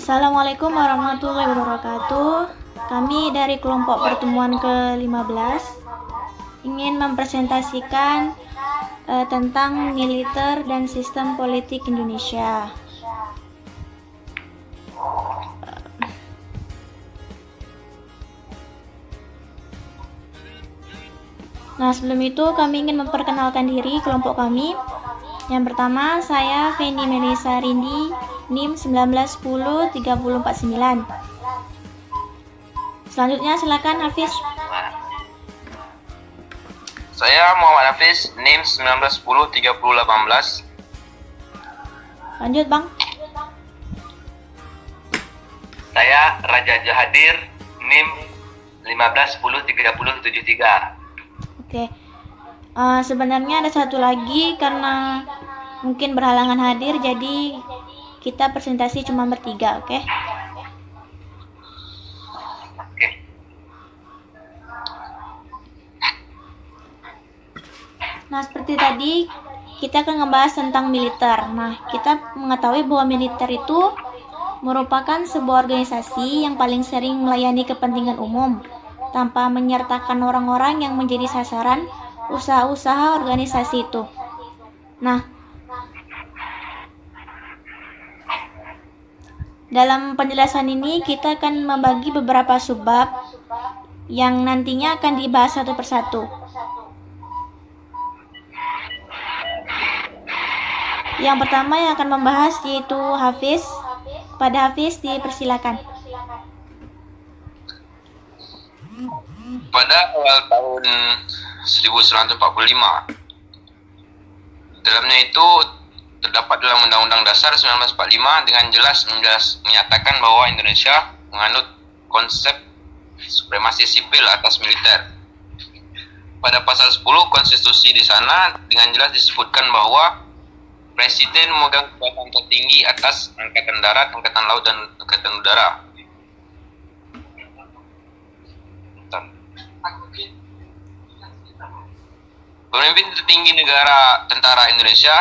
Assalamualaikum warahmatullahi wabarakatuh. Kami dari kelompok pertemuan ke-15 ingin mempresentasikan tentang militer dan sistem politik Indonesia. Nah, sebelum itu kami ingin memperkenalkan diri kelompok kami. Yang pertama, saya Feni Melisa Rindi, NIM 19103049. Selanjutnya silakan Hafiz. Saya Muhammad Hafiz, NIM 19103018. Lanjut, Bang. Saya Raja Jahadir, NIM 15103073. Oke. Sebenarnya ada satu lagi, karena mungkin berhalangan hadir, jadi kita presentasi cuma bertiga, oke? Oke. Nah, seperti tadi kita akan ngebahas tentang militer. Nah, kita mengetahui bahwa militer itu merupakan sebuah organisasi yang paling sering melayani kepentingan umum tanpa menyertakan orang-orang yang menjadi sasaran usaha-usaha organisasi itu. Nah, dalam penjelasan ini kita akan membagi beberapa subbab yang nantinya akan dibahas satu persatu. Yang pertama yang akan membahas yaitu Hafiz. Pada Hafiz dipersilakan. Pada awal tahun 1945, dalamnya itu terdapat dalam Undang-Undang Dasar 1945 dengan jelas menyatakan bahwa Indonesia menganut konsep supremasi sipil atas militer. Pada pasal 10 konstitusi di sana dengan jelas disebutkan bahwa Presiden memegang kekuasaan tertinggi atas Angkatan Darat, Angkatan Laut, dan Angkatan Udara. Pemimpin tertinggi negara tentara Indonesia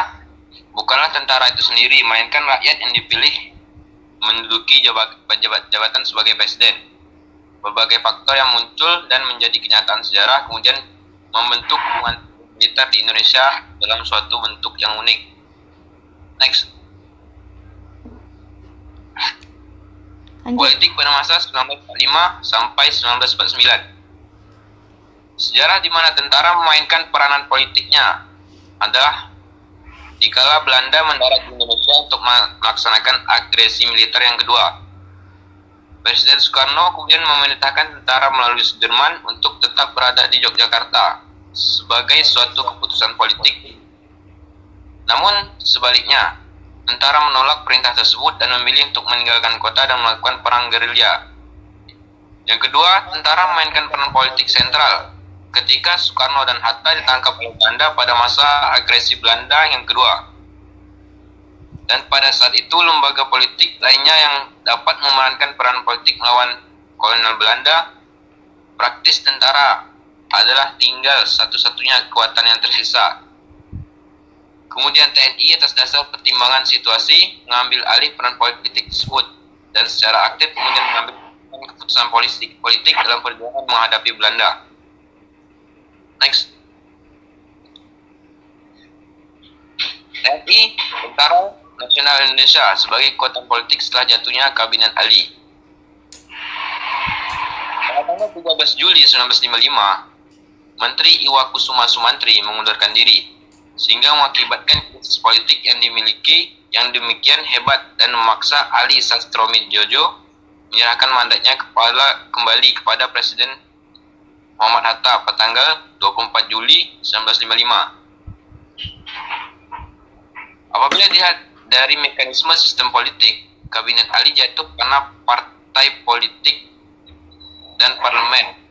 bukanlah tentara itu sendiri, melainkan rakyat yang dipilih menduduki jabatan sebagai presiden. Berbagai faktor yang muncul dan menjadi kenyataan sejarah kemudian membentuk hubungan militer di Indonesia dalam suatu bentuk yang unik. Next. Politik pada masa 1945 sampai 1949. Sejarah di mana tentara memainkan peranan politiknya adalah dikala Belanda mendarat di Indonesia untuk melaksanakan agresi militer yang kedua. Presiden Soekarno kemudian memerintahkan tentara melalui Sudirman untuk tetap berada di Yogyakarta sebagai suatu keputusan politik. Namun sebaliknya, tentara menolak perintah tersebut dan memilih untuk meninggalkan kota dan melakukan perang gerilya. Yang kedua, tentara memainkan peran politik sentral ketika Soekarno dan Hatta ditangkap oleh Belanda pada masa agresi Belanda yang kedua. Dan pada saat itu lembaga politik lainnya yang dapat memerankan peran politik melawan kolonial Belanda, praktis tentara adalah tinggal satu-satunya kekuatan yang tersisa. Kemudian TNI atas dasar pertimbangan situasi mengambil alih peran politik tersebut dan secara aktif kemudian mengambil keputusan politik dalam perjuangan menghadapi Belanda. Next. TNI, Tentara Nasional Indonesia, sebagai kekuatan politik setelah jatuhnya Kabinet Ali. Pada tanggal 13 Juli 1955, Menteri Iwakusuma Sumantri mengundurkan diri, sehingga mengakibatkan krisis politik yang dimiliki yang demikian hebat dan memaksa Ali Sastroamidjojo menyerahkan mandatnya kembali kepada Presiden Muhammad Hatta pada tanggal 24 Juli 1955. Apabila dilihat dari mekanisme sistem politik, Kabinet Ali jatuh karena partai politik dan parlemen.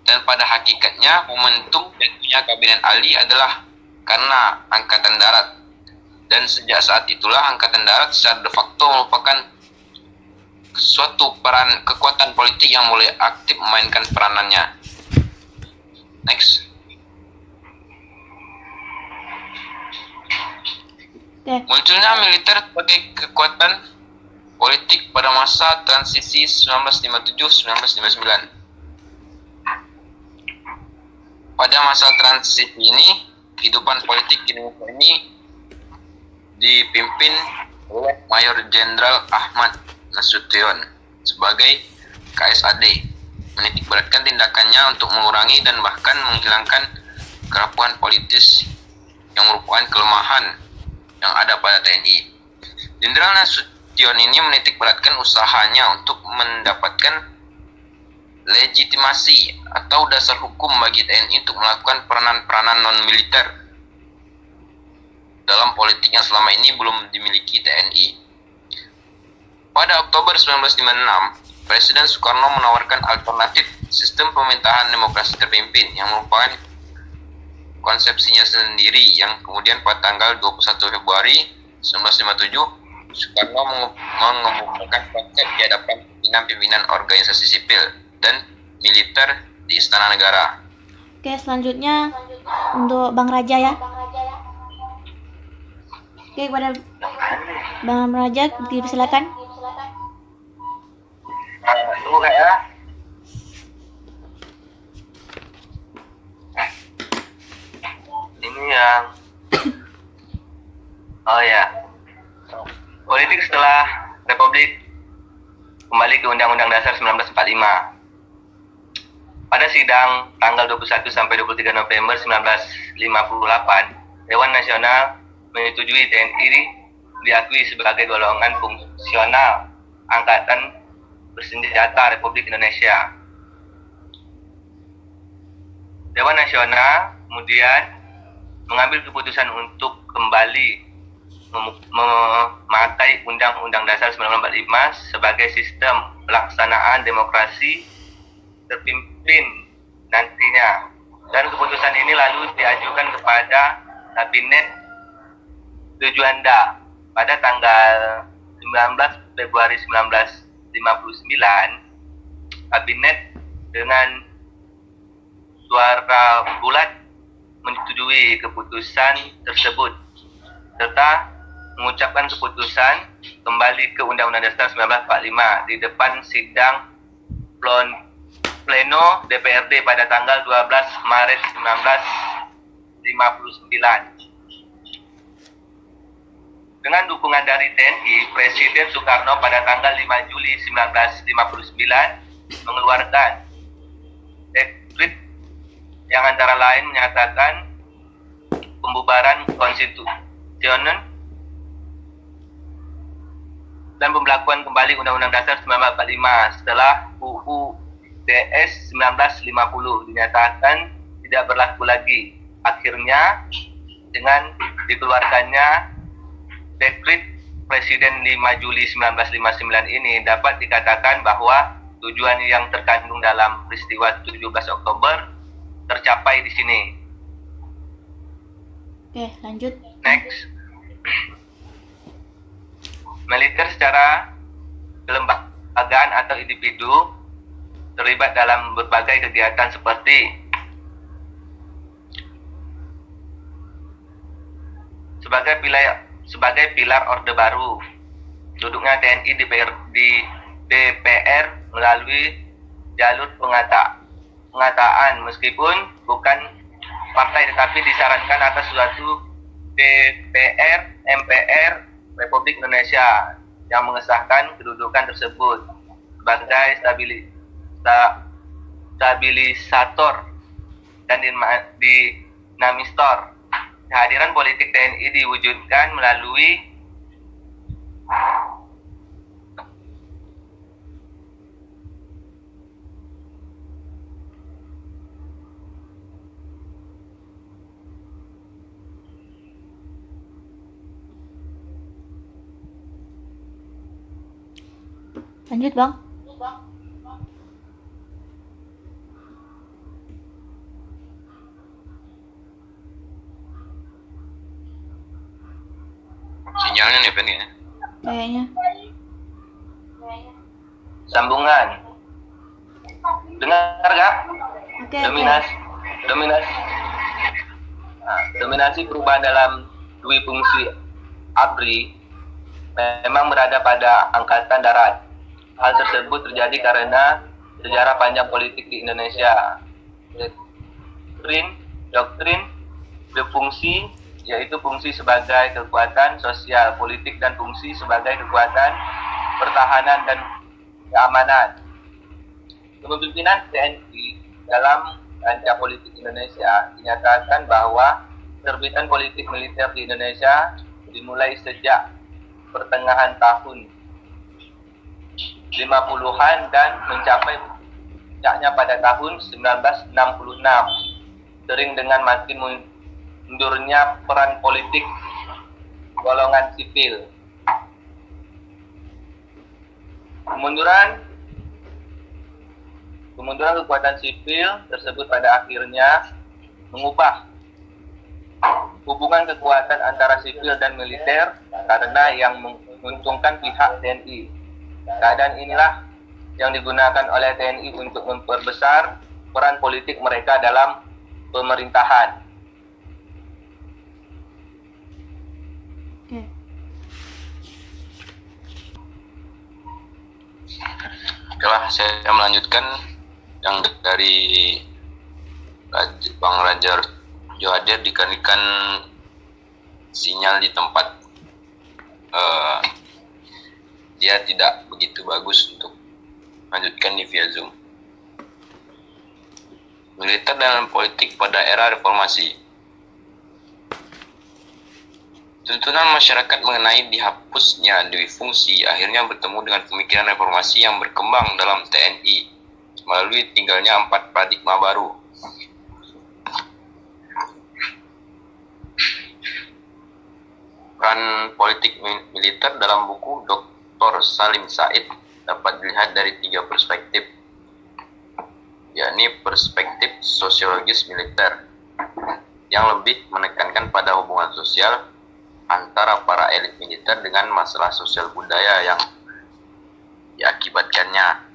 Dan pada hakikatnya momentum jatuhnya Kabinet Ali adalah karena Angkatan Darat, dan sejak saat itulah Angkatan Darat secara de facto merupakan suatu kekuatan politik yang mulai aktif memainkan peranannya. Next. Munculnya militer sebagai kekuatan politik pada masa transisi 1957-1959. Pada masa transisi ini, kehidupan politik di Indonesia ini dipimpin oleh Mayor Jenderal Ahmad Nasution sebagai KSAD, menitikberatkan tindakannya untuk mengurangi dan bahkan menghilangkan kerapuhan politis yang merupakan kelemahan yang ada pada TNI. Jenderal Nasution ini menitikberatkan usahanya untuk mendapatkan legitimasi atau dasar hukum bagi TNI untuk melakukan peranan-peranan non-militer dalam politik yang selama ini belum dimiliki TNI. Pada Oktober 1956, Presiden Soekarno menawarkan alternatif sistem pemerintahan demokrasi terpimpin yang merupakan konsepsinya sendiri yang kemudian pada tanggal 21 Februari 1957 Soekarno mengemukakan konsep di hadapan pimpinan organisasi sipil dan militer di Istana Negara. Oke, selanjutnya untuk Bang Raja ya. Oke, kepada Bang Raja dipersilakan. Tunggu Kak ya. Ini yang politik setelah Republik kembali ke Undang-Undang Dasar 1945. Pada sidang tanggal 21 sampai 23 November 1958, Dewan Nasional menyetujui TNI diakui sebagai golongan fungsional Angkatan Bersenjata Republik Indonesia. Dewan Nasional kemudian mengambil keputusan untuk kembali memakai Undang-Undang Dasar 1945 sebagai sistem pelaksanaan demokrasi terpimpin nantinya, dan keputusan ini lalu diajukan kepada Kabinet Juanda pada tanggal 19 Februari 1959. Kabinet dengan suara bulat menyetujui keputusan tersebut serta mengucapkan keputusan kembali ke Undang-Undang Dasar 1945 di depan sidang Pleno DPRD pada tanggal 12 Maret 1959. Dengan dukungan dari TNI, Presiden Soekarno pada tanggal 5 Juli 1959 mengeluarkan dekret yang antara lain menyatakan pembubaran konstitusional dan pembelakuan kembali Undang-Undang Dasar 1945 setelah UU DS 1950 dinyatakan tidak berlaku lagi. Akhirnya dengan dikeluarkannya dekret Presiden 5 Juli 1959 ini dapat dikatakan bahwa tujuan yang terkandung dalam peristiwa 17 Oktober tercapai di sini. Oke, lanjut. Next. Militer secara kelembagaan atau individu terlibat dalam berbagai kegiatan seperti sebagai pilar Orde Baru. Duduknya TNI di DPR melalui jalur pengataan meskipun bukan partai tetapi disarankan atas suatu DPR MPR Republik Indonesia yang mengesahkan kedudukan tersebut sebagai stabilisator dan dinamistor. Kehadiran politik TNI diwujudkan melalui Lanjut, Bang. Sinyalnya nih Pen ya. Kayaknya. Sambungan. Dengar gak? Oke. Dominasi perubahan dalam dua fungsi ABRI memang berada pada Angkatan Darat. Hal tersebut terjadi karena sejarah panjang politik di Indonesia. Doktrin berfungsi, yaitu fungsi sebagai kekuatan sosial politik dan fungsi sebagai kekuatan pertahanan dan keamanan. Kepemimpinan TNI dalam kancah politik Indonesia dinyatakan bahwa terbitan politik militer di Indonesia dimulai sejak pertengahan tahun 50-an dan mencapai puncaknya pada tahun 1966, sering dengan makin mundurnya peran politik golongan sipil. Kemunduran kekuatan sipil tersebut pada akhirnya mengubah hubungan kekuatan antara sipil dan militer karena yang menguntungkan pihak TNI. Keadaan inilah yang digunakan oleh TNI untuk memperbesar peran politik mereka dalam pemerintahan. Okelah, saya melanjutkan yang dari Bang Raja Johadir dikarenakan sinyal di tempat dia tidak begitu bagus untuk melanjutkan di via Zoom. Militer dalam politik pada era reformasi. Tuntunan masyarakat mengenai dihapusnya dui fungsi akhirnya bertemu dengan pemikiran reformasi yang berkembang dalam TNI melalui tinggalnya 4 paradigma baru. Peran politik militer dalam buku Dr. Salim Said dapat dilihat dari 3 perspektif, yakni perspektif sosiologis militer yang lebih menekankan pada hubungan sosial antara para elit militer dengan masalah sosial budaya yang diakibatkannya.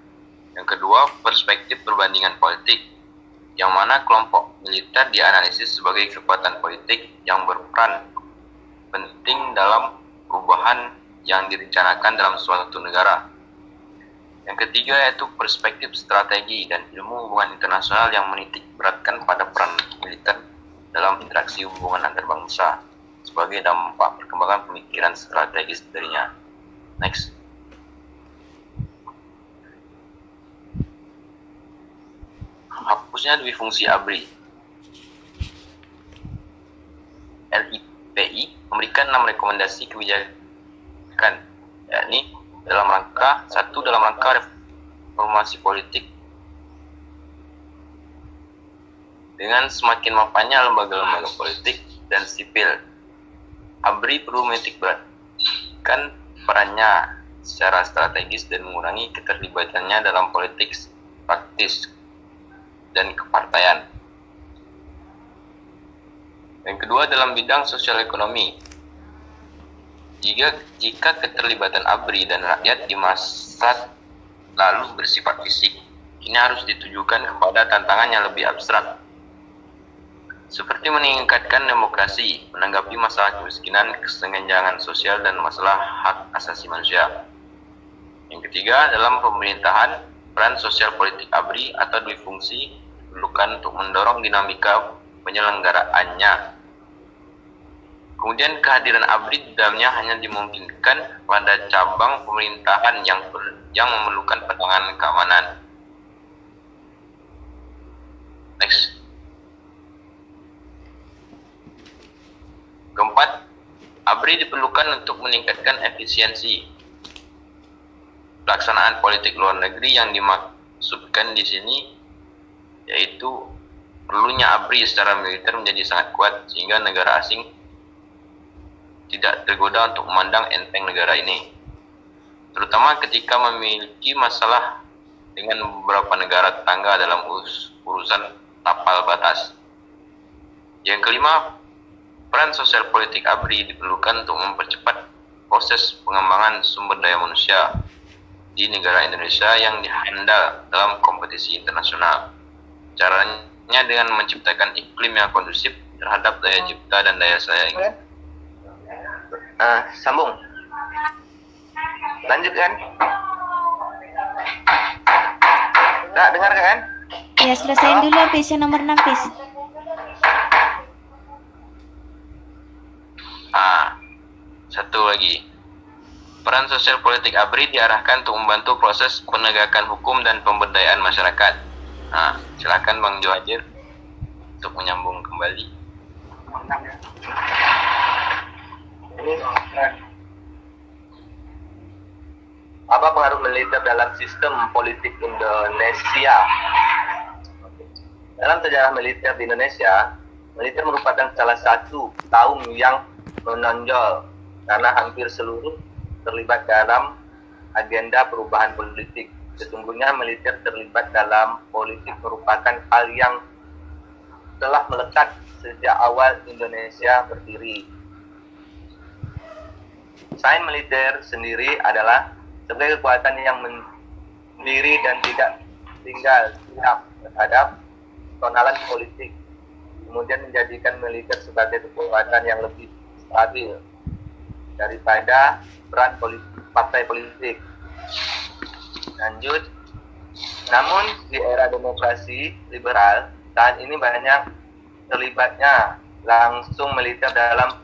Yang kedua, perspektif perbandingan politik, yang mana kelompok militer dianalisis sebagai kekuatan politik yang berperan penting dalam perubahan yang direncanakan dalam suatu negara. Yang ketiga yaitu perspektif strategi dan ilmu hubungan internasional yang menitik beratkan pada peran militer dalam interaksi hubungan antar bangsa sebagai dampak perkembangan pemikiran strategis darinya. Next. Hapusnya dui fungsi ABRI. LIPI memberikan 6 rekomendasi kebijakan, yakni dalam rangka reformasi politik dengan semakin mapannya lembaga-lembaga politik dan sipil. ABRI perlu menitik beratkan perannya secara strategis dan mengurangi keterlibatannya dalam politik praktis dan kepartaian. Yang kedua, dalam bidang sosial ekonomi. Jika keterlibatan ABRI dan rakyat di masa lalu bersifat fisik, ini harus ditujukan kepada tantangan yang lebih abstrak, seperti meningkatkan demokrasi, menanggapi masalah kemiskinan, kesenjangan sosial, dan masalah hak asasi manusia. Yang ketiga, dalam pemerintahan, peran sosial politik ABRI atau dui fungsi diperlukan untuk mendorong dinamika penyelenggaraannya. Kemudian kehadiran ABRI di dalamnya hanya dimungkinkan pada cabang pemerintahan yang memerlukan penanganan keamanan. Next. Keempat, ABRI diperlukan untuk meningkatkan efisiensi pelaksanaan politik luar negeri. Yang dimaksudkan di sini yaitu perlunya ABRI secara militer menjadi sangat kuat sehingga negara asing tidak tergoda untuk memandang enteng negara ini, terutama ketika memiliki masalah dengan beberapa negara tetangga dalam urusan tapal batas. Yang kelima, peran sosial politik ABRI diperlukan untuk mempercepat proses pengembangan sumber daya manusia di negara Indonesia yang dihandal dalam kompetisi internasional. Caranya dengan menciptakan iklim yang kondusif terhadap daya cipta dan daya saing. Sambung. Lanjut kan? Tak dengar kan? Ya, selesaiin dulu Hafiz yang nomor 6, Hafiz. Satu lagi. Peran sosial politik ABRI diarahkan untuk membantu proses penegakan hukum dan pemberdayaan masyarakat. Silakan Bang Johajir untuk menyambung kembali. Ini apa pengaruh militer dalam sistem politik Indonesia? Dalam sejarah militer di Indonesia, militer merupakan salah satu kaum yang menonjol karena hampir seluruh terlibat dalam agenda perubahan politik. Sesungguhnya militer terlibat dalam politik merupakan hal yang telah melekat sejak awal Indonesia berdiri. Sains militer sendiri adalah sebagai kekuatan yang mendiri dan tidak tinggal siap terhadap tonalan politik, kemudian menjadikan militer sebagai kekuatan yang lebih stabil daripada peran partai politik. Lanjut. Namun di era demokrasi liberal saat ini banyak terlibatnya langsung militer dalam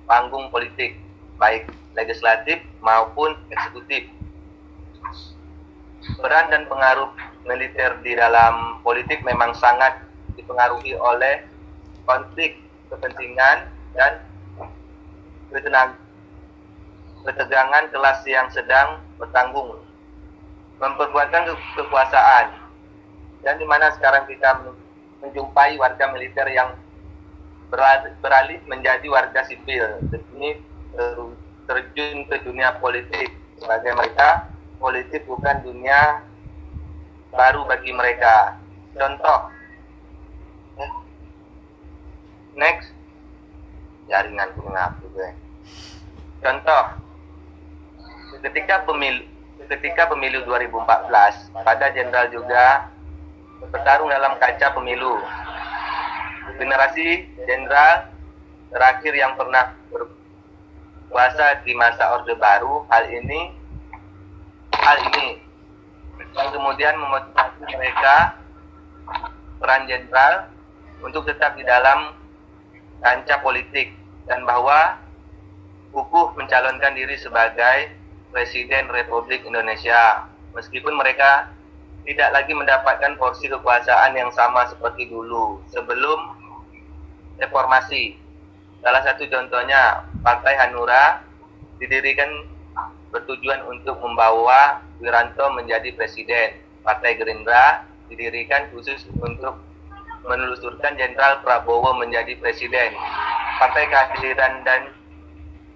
panggung politik, baik legislatif maupun eksekutif. Peran dan pengaruh militer di dalam politik memang sangat dipengaruhi oleh konflik kepentingan dan ketegangan kelas yang sedang bertanggung, memperkuatkan kekuasaan, dan di mana sekarang kita menjumpai warga militer yang beralih menjadi warga sipil. Ini terjun ke dunia politik. Sebagai mereka, politik bukan dunia baru bagi mereka. Contoh, next, jaringan mengapa gue. Contoh, ketika pemilu 2014, pada jenderal juga bertarung dalam kaca pemilu. Generasi jenderal terakhir yang pernah berkuasa di masa Orde Baru, hal ini yang kemudian memotivasi mereka, peran jenderal, untuk tetap di dalam kancah politik, dan bahwa kukuh mencalonkan diri sebagai Presiden Republik Indonesia, meskipun mereka tidak lagi mendapatkan porsi kekuasaan yang sama seperti dulu sebelum reformasi. Salah satu contohnya, Partai Hanura didirikan bertujuan untuk membawa Wiranto menjadi presiden. Partai Gerindra didirikan khusus untuk menelusurkan Jenderal Prabowo menjadi presiden. Partai Keadilan dan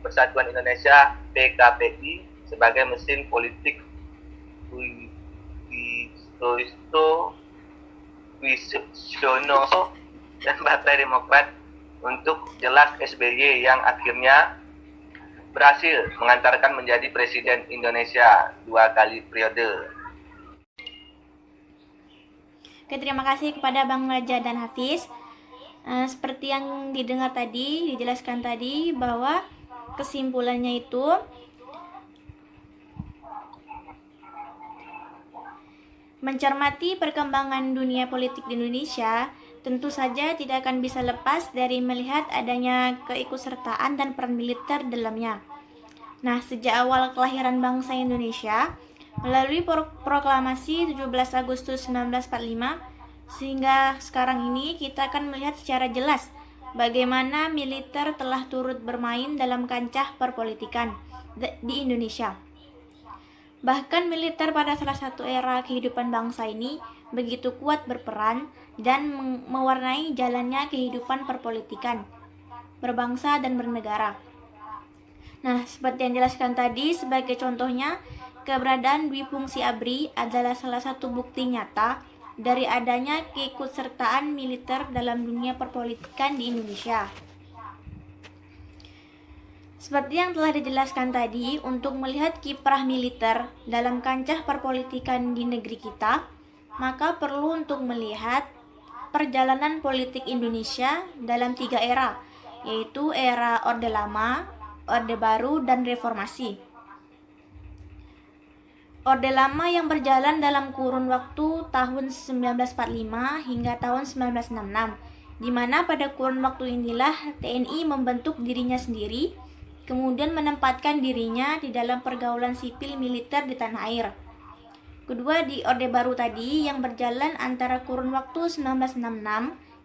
Persatuan Indonesia (PKPI) sebagai mesin politik Wisono dan Partai Demokrat untuk jelas SBY yang akhirnya berhasil mengantarkan menjadi presiden Indonesia 2 kali periode. Oke, terima kasih kepada Bang Raja dan Hafiz. Seperti yang dijelaskan tadi bahwa kesimpulannya itu mencermati perkembangan dunia politik di Indonesia tentu saja tidak akan bisa lepas dari melihat adanya keikutsertaan dan peran militer dalamnya. Nah, sejak awal kelahiran bangsa Indonesia, melalui proklamasi 17 Agustus 1945, sehingga sekarang ini kita akan melihat secara jelas bagaimana militer telah turut bermain dalam kancah perpolitikan di Indonesia. Bahkan militer pada salah satu era kehidupan bangsa ini begitu kuat berperan dan mewarnai jalannya kehidupan perpolitikan berbangsa dan bernegara. Nah, seperti yang dijelaskan tadi, sebagai contohnya, keberadaan Dwifungsi ABRI adalah salah satu bukti nyata dari adanya keikutsertaan militer dalam dunia perpolitikan di Indonesia. Seperti yang telah dijelaskan tadi, untuk melihat kiprah militer dalam kancah perpolitikan di negeri kita, maka perlu untuk melihat perjalanan politik Indonesia dalam 3 era, yaitu era Orde Lama, Orde Baru, dan Reformasi. Orde Lama yang berjalan dalam kurun waktu tahun 1945 hingga tahun 1966, di mana pada kurun waktu inilah TNI membentuk dirinya sendiri, kemudian menempatkan dirinya di dalam pergaulan sipil militer di tanah air. Kedua, di Orde Baru tadi yang berjalan antara kurun waktu 1966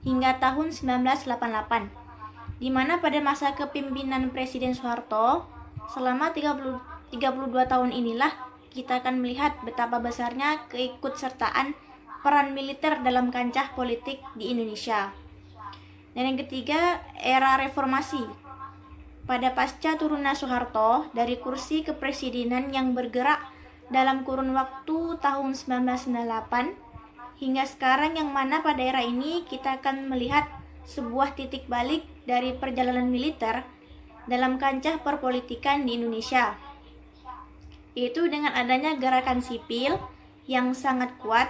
hingga tahun 1988, di mana pada masa kepemimpinan Presiden Soeharto selama 32 tahun inilah kita akan melihat betapa besarnya keikutsertaan peran militer dalam kancah politik di Indonesia. Dan yang ketiga, era reformasi. Pada pasca turunnya Soeharto dari kursi kepresidenan yang bergerak dalam kurun waktu tahun 1998 hingga sekarang, yang mana pada era ini kita akan melihat sebuah titik balik dari perjalanan militer dalam kancah perpolitikan di Indonesia, yaitu dengan adanya gerakan sipil yang sangat kuat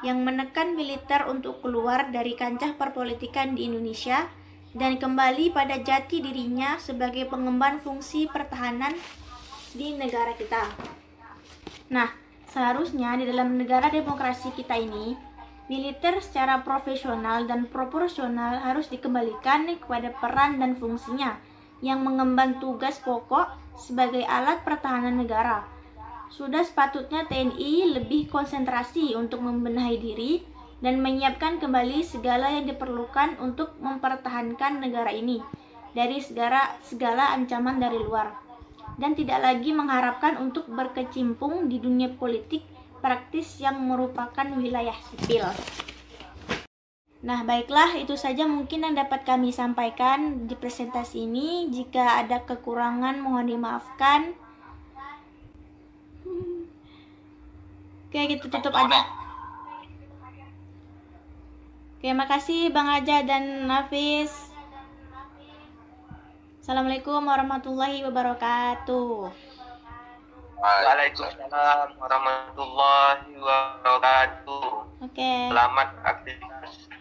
yang menekan militer untuk keluar dari kancah perpolitikan di Indonesia dan kembali pada jati dirinya sebagai pengemban fungsi pertahanan di negara kita. Nah, seharusnya di dalam negara demokrasi kita ini, militer secara profesional dan proporsional harus dikembalikan kepada peran dan fungsinya yang mengemban tugas pokok sebagai alat pertahanan negara. Sudah sepatutnya TNI lebih konsentrasi untuk membenahi diri dan menyiapkan kembali segala yang diperlukan untuk mempertahankan negara ini dari segala ancaman dari luar, dan tidak lagi mengharapkan untuk berkecimpung di dunia politik praktis yang merupakan wilayah sipil. Nah, baiklah, itu saja mungkin yang dapat kami sampaikan di presentasi ini. Jika ada kekurangan mohon dimaafkan. Oke, kita tutup aja. Oke, makasih Bang Aja dan Nafis. Assalamualaikum warahmatullahi wabarakatuh. Waalaikumsalam warahmatullahi wabarakatuh. Oke. Selamat aktivitas.